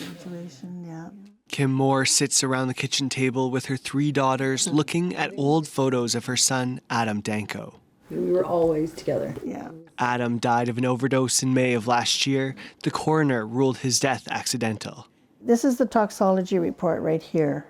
Ventilation, yeah. Kim Moore sits around the kitchen table with her 3 daughters looking at old photos of her son, Adam Danko. We were always together. Yeah. Adam died of an overdose in May of last year. The coroner ruled his death accidental. This is the toxology report right here,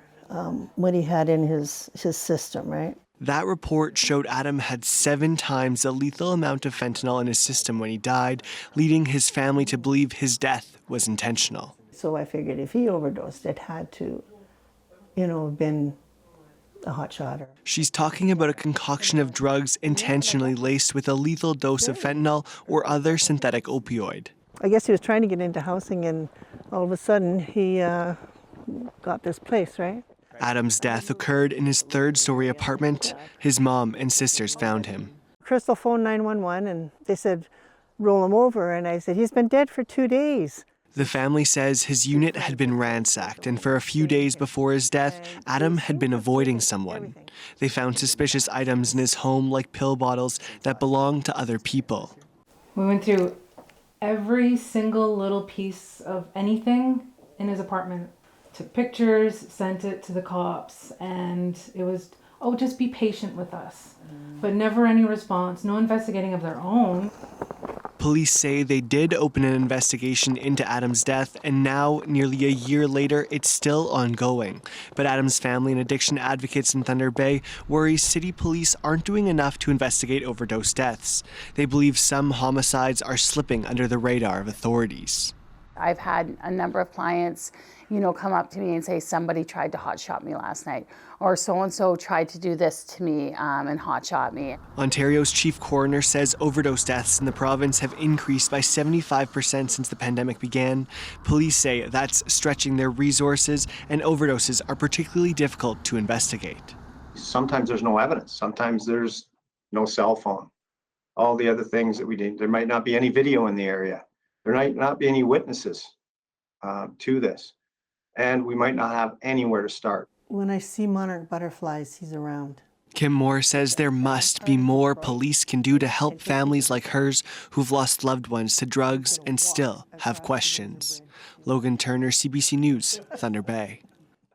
what he had in his system, right? That report showed Adam had 7 times the lethal amount of fentanyl in his system when he died, leading his family to believe his death was intentional. So I figured if he overdosed, it had to, have been a hot shot. She's talking about a concoction of drugs intentionally laced with a lethal dose of fentanyl or other synthetic opioid. I guess he was trying to get into housing, and all of a sudden he got this place, right? Adam's death occurred in his 3rd-story apartment. His mom and sisters found him. Crystal phoned 911 and they said, roll him over. And I said, he's been dead for 2 days. The family says his unit had been ransacked, and for a few days before his death, Adam had been avoiding someone. They found suspicious items in his home, like pill bottles that belonged to other people. We went through every single little piece of anything in his apartment. Took pictures, sent it to the cops, and it was, just be patient with us. But never any response, no investigating of their own. Police say they did open an investigation into Adam's death, and now, nearly a year later, it's still ongoing. But Adam's family and addiction advocates in Thunder Bay worry city police aren't doing enough to investigate overdose deaths. They believe some homicides are slipping under the radar of authorities. I've had a number of clients, come up to me and say, somebody tried to hotshot me last night, or so-and-so tried to do this to me and hotshot me. Ontario's chief coroner says overdose deaths in the province have increased by 75% since the pandemic began. Police say that's stretching their resources, and overdoses are particularly difficult to investigate. Sometimes there's no evidence. Sometimes there's no cell phone. All the other things that we did, there might not be any video in the area. There might not be any witnesses to this. And we might not have anywhere to start. When I see monarch butterflies, he's around. Kim Moore says there must be more police can do to help families like hers who've lost loved ones to drugs and still have questions. Logan Turner, CBC News, Thunder Bay.